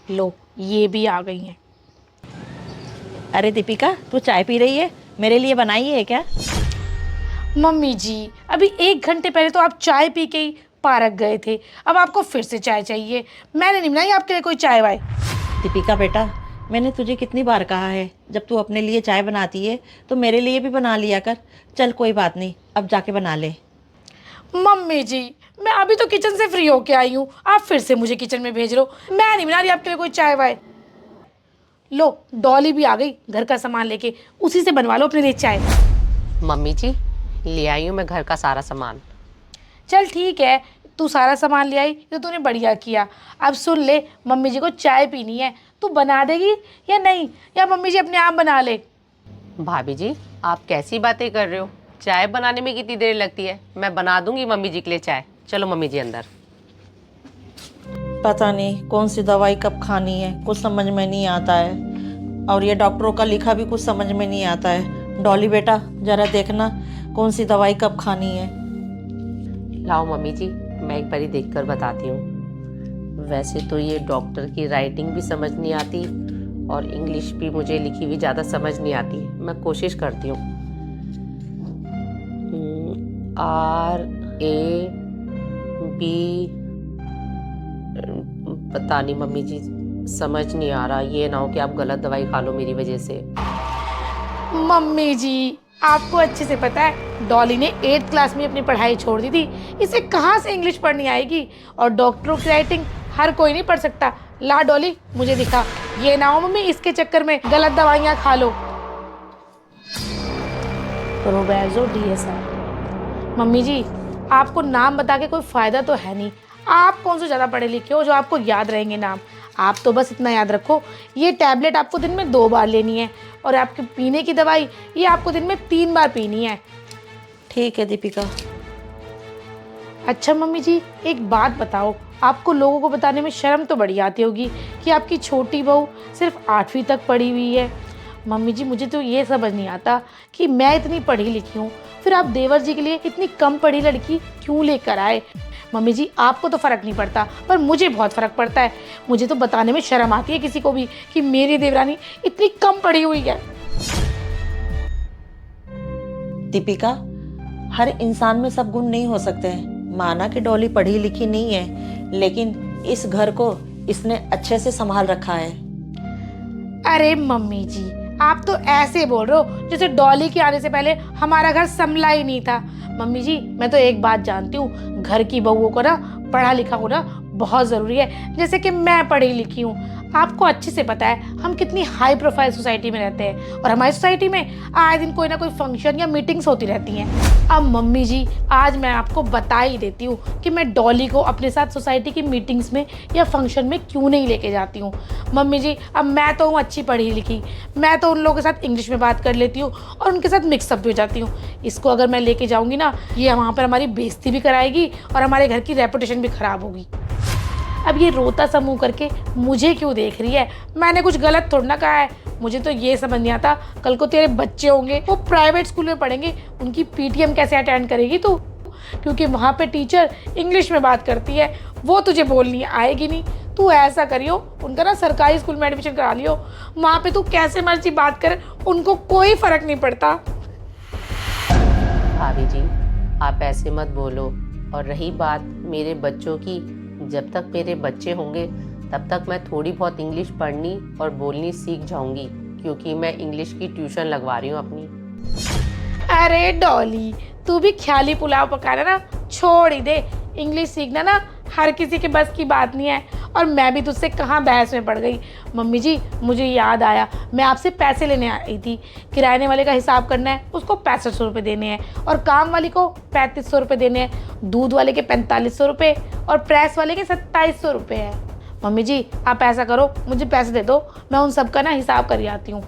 लो ये भी आ गई हैं। अरे दीपिका, तू चाय पी रही है? मेरे लिए बनाई है क्या? मम्मी जी, अभी 1 घंटे पहले तो आप चाय पी के ही पार्क गए थे, अब आपको फिर से चाय चाहिए। मैंने नहीं बनाई आपके लिए कोई चाय वाय। दीपिका बेटा, मैंने तुझे कितनी बार कहा है, जब तू अपने लिए चाय बनाती है तो मेरे लिए भी बना लिया कर। चल कोई बात नहीं, अब जाके बना ले। मम्मी जी, मैं अभी तो किचन से फ्री होके आई हूँ, आप फिर से मुझे किचन में भेज रहे हो। मैं नहीं बना रही आपके लिए कोई चाय वाय। लो डॉली भी आ गई घर का सामान लेके, उसी से बनवा लो अपने लिए चाय। मम्मी जी, ले आई हूँ मैं घर का सारा सामान। चल ठीक है, तू सारा सामान ले आई तो तूने बढ़िया किया। अब सुन ले, मम्मी जी को चाय पीनी है, तू बना देगी या नहीं, या मम्मी जी अपने आप बना ले। भाभी जी, आप कैसी बातें कर रहे हो? चाय बनाने में कितनी देर लगती है? मैं बना दूंगी मम्मी जी के लिए चाय। चलो मम्मी जी अंदर। पता नहीं कौन सी दवाई कब खानी है, कुछ समझ में नहीं आता है। और ये डॉक्टरों का लिखा भी कुछ समझ में नहीं आता है। डॉली बेटा, जरा देखना कौन सी दवाई कब खानी है। लाओ मम्मी जी, मैं एक बारी देख कर बताती हूँ। वैसे तो ये डॉक्टर की राइटिंग भी समझ नहीं आती और इंग्लिश भी मुझे लिखी हुई ज़्यादा समझ नहीं आती। मैं कोशिश करती हूँ। RAB, पता नहीं मम्मी जी, समझ नहीं आ रहा। ये ना हो कि आप गलत दवाई खा लो मेरी वजह से। मम्मी जी, आपको अच्छे से पता है डॉली ने 8th क्लास में अपनी पढ़ाई छोड़ दी थी, इसे कहाँ से इंग्लिश पढ़नी आएगी। और डॉक्टरों की राइटिंग हर कोई नहीं पढ़ सकता। ला डॉली मुझे दिखा, ये ना हो मम्मी इसके चक्कर में गलत दवाइयाँ खा लो। रोबेजो DSR। मम्मी जी, आपको नाम बता के कोई फ़ायदा तो है नहीं। आप कौन से ज़्यादा पढ़े लिखे हो जो आपको याद रहेंगे नाम। आप तो बस इतना याद रखो, ये टैबलेट आपको दिन में 2 बार लेनी है, और आपके पीने की दवाई ये आपको दिन में 3 बार पीनी है। ठीक है दीपिका। अच्छा मम्मी जी, एक बात बताओ, आपको लोगों को बताने में शर्म तो बड़ी आती होगी कि आपकी छोटी बहू सिर्फ 8वीं तक पढ़ी हुई है। मम्मी जी, मुझे तो ये समझ नहीं आता कि मैं इतनी पढ़ी लिखी हूँ, फिर आप देवर जी के लिए इतनी कम पढ़ी लड़की क्यों लेकर आए। मम्मी जी, आपको तो फ़र्क नहीं पड़ता, पर मुझे बहुत फ़र्क पड़ता है। मुझे तो बताने में शर्म आती है किसी को भी कि मेरी देवरानी इतनी कम पढ़ी हुई है। दीपिका, हर इंसान में सब गुण नहीं हो सकते हैं। माना कि डॉली पढ़ी लिखी नहीं है, लेकिन इस घर को इसने अच्छे से संभाल रखा है। अरे मम्मी जी, आप तो ऐसे बोल रहे हो जैसे डॉली के आने से पहले हमारा घर संभला ही नहीं था। मम्मी जी, मैं तो एक बात जानती हूँ, घर की बहुओं को ना पढ़ा लिखा होना बहुत ज़रूरी है, जैसे कि मैं पढ़ी लिखी हूँ। आपको अच्छे से पता है हम कितनी हाई प्रोफाइल सोसाइटी में रहते हैं, और हमारी सोसाइटी में आए दिन कोई ना कोई फंक्शन या मीटिंग्स होती रहती हैं। अब मम्मी जी, आज मैं आपको बता ही देती हूँ कि मैं डॉली को अपने साथ सोसाइटी की मीटिंग्स में या फंक्शन में क्यों नहीं लेके जाती हूँ। मम्मी जी, अब मैं तो हूँ अच्छी पढ़ी लिखी, मैं तो उन लोगों के साथ इंग्लिश में बात कर लेती हूँ और उनके साथ मिक्सअप भी हो जाती हूँ। इसको अगर मैं लेके जाऊँगी ना, ये वहाँ पर हमारी बेइज्जती भी कराएगी और हमारे घर की रेपुटेशन भी ख़राब होगी। अब ये रोता सा मुँह करके मुझे क्यों देख रही है? मैंने कुछ गलत थोड़ा ना कहा है। मुझे तो ये समझ नहीं आता, कल को तेरे बच्चे होंगे, वो प्राइवेट स्कूल में पढ़ेंगे, उनकी PTM कैसे अटेंड करेगी तू? क्योंकि वहाँ पे टीचर इंग्लिश में बात करती है, वो तुझे बोलनी आएगी नहीं। तू ऐसा करियो, उनका ना सरकारी स्कूल में एडमिशन करा लियो, वहाँ पे तू कैसे मर्जी बात कर, उनको कोई फ़र्क नहीं पड़ता। भाभी जी, आप ऐसे मत बोलो। और रही बात मेरे बच्चों की, जब तक मेरे बच्चे होंगे तब तक मैं थोड़ी बहुत इंग्लिश पढ़नी और बोलनी सीख जाऊंगी, क्योंकि मैं इंग्लिश की ट्यूशन लगवा रही हूँ अपनी। अरे डॉली, तू भी ख्याली पुलाव पकाना ना छोड़ ही दे। इंग्लिश सीखना ना हर किसी के बस की बात नहीं है, और मैं भी तुझसे कहाँ बहस में पड़ गई। मम्मी जी, मुझे याद आया, मैं आपसे पैसे लेने आई थी। किराने वाले का हिसाब करना है, उसको 6500 रुपये देने हैं, और काम वाली को 3500 रुपये देने हैं, दूध वाले के 4500 रुपये, और प्रेस वाले के 2700 रुपये है। मम्मी जी, आप ऐसा करो, मुझे पैसे दे दो, मैं उन सब का ना हिसाब कर आती हूँ।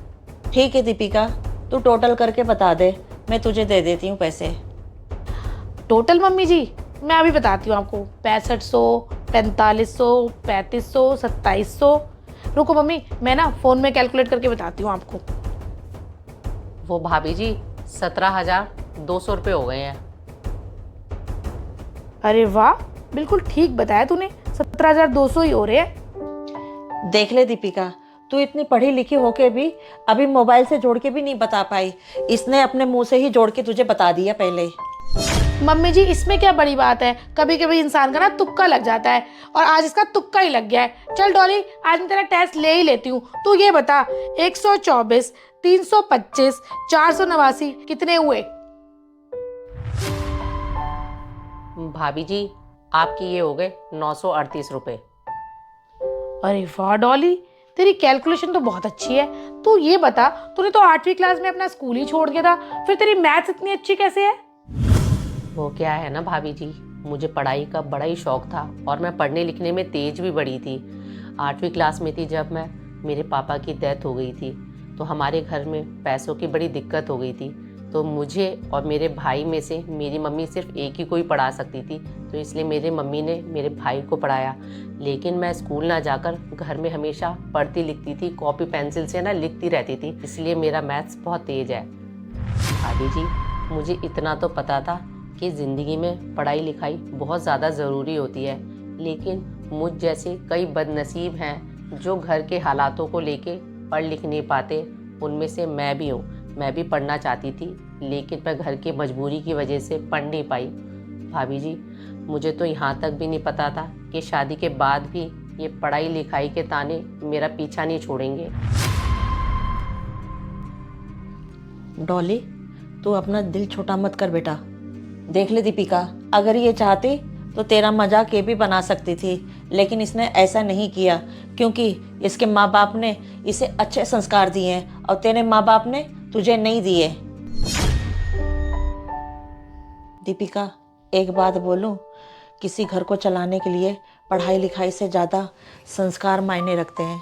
ठीक है दीपिका, तू टोटल करके बता दे, मैं तुझे दे देती हूँ पैसे। टोटल मम्मी जी, मैं अभी बताती हूँ आपको। 6500, 4500, 3500, 2700। रुको मम्मी, मैं ना फ़ोन में कैलकुलेट करके बताती हूँ आपको। वो भाभी जी, 17,200 रुपये हो गए हैं। अरे वाह, बिल्कुल ठीक बताया तूने, 17,200 ही हो रहे हैं। देख ले दीपिका, तू इतनी पढ़ी लिखी होके भी अभी मोबाइल से जोड़ के भी नहीं बता पाई। इसने अपने मुंह से ही जोड़ के तुझे बता दिया पहले। मम्मी जी इसमें क्या बड़ी बात है, कभी कभी इंसान का ना तुक्का लग जाता है और आज इसका तुक्का ही लग गया है। चल डॉली, आज मैं तेरा टेस्ट ले ही लेती हूँ। तू ये बता 124, 325, 489 कितने हुए? भाभी जी, आपके ये हो गए 938 रुपये। अरे वाह डॉली, तेरी कैलकुलेशन तो बहुत अच्छी है। तू ये बता, तूने तो 8वीं क्लास में अपना स्कूल ही छोड़ दिया था, फिर तेरी मैथ्स इतनी अच्छी कैसे है? वो क्या है ना भाभी जी, मुझे पढ़ाई का बड़ा ही शौक था और मैं पढ़ने लिखने में तेज भी बड़ी थी। 8वीं क्लास में थी जब मेरे पापा की डेथ हो गई थी, तो हमारे घर में पैसों की बड़ी दिक्कत हो गई थी। तो मुझे और मेरे भाई में से मेरी मम्मी सिर्फ एक ही को ही पढ़ा सकती थी, तो इसलिए मेरे मम्मी ने मेरे भाई को पढ़ाया। लेकिन मैं स्कूल ना जाकर घर में हमेशा पढ़ती लिखती थी, कॉपी पेंसिल से ना लिखती रहती थी, इसलिए मेरा मैथ्स बहुत तेज है। भाभी जी, मुझे इतना तो पता था कि ज़िंदगी में पढ़ाई लिखाई बहुत ज़्यादा ज़रूरी होती है, लेकिन मुझ जैसे कई बदनसीब हैं जो घर के हालातों को लेके पढ़ लिख नहीं पाते। उनमें से मैं भी हूँ। मैं भी पढ़ना चाहती थी, लेकिन मैं घर की मजबूरी की वजह से पढ़ नहीं पाई। भाभी जी, मुझे तो यहाँ तक भी नहीं पता था कि शादी के बाद भी ये पढ़ाई लिखाई के ताने मेरा पीछा नहीं छोड़ेंगे। डॉली, तू अपना दिल छोटा मत कर बेटा। देख ले दीपिका, अगर ये चाहती तो तेरा मजाक ये भी बना सकती थी, लेकिन इसने ऐसा नहीं किया क्योंकि इसके माँ बाप ने इसे अच्छे संस्कार दिए हैं और तेरे माँ बाप ने तुझे नहीं दिए। दीपिका, एक बात बोलूं, किसी घर को चलाने के लिए पढ़ाई लिखाई से ज़्यादा संस्कार मायने रखते हैं।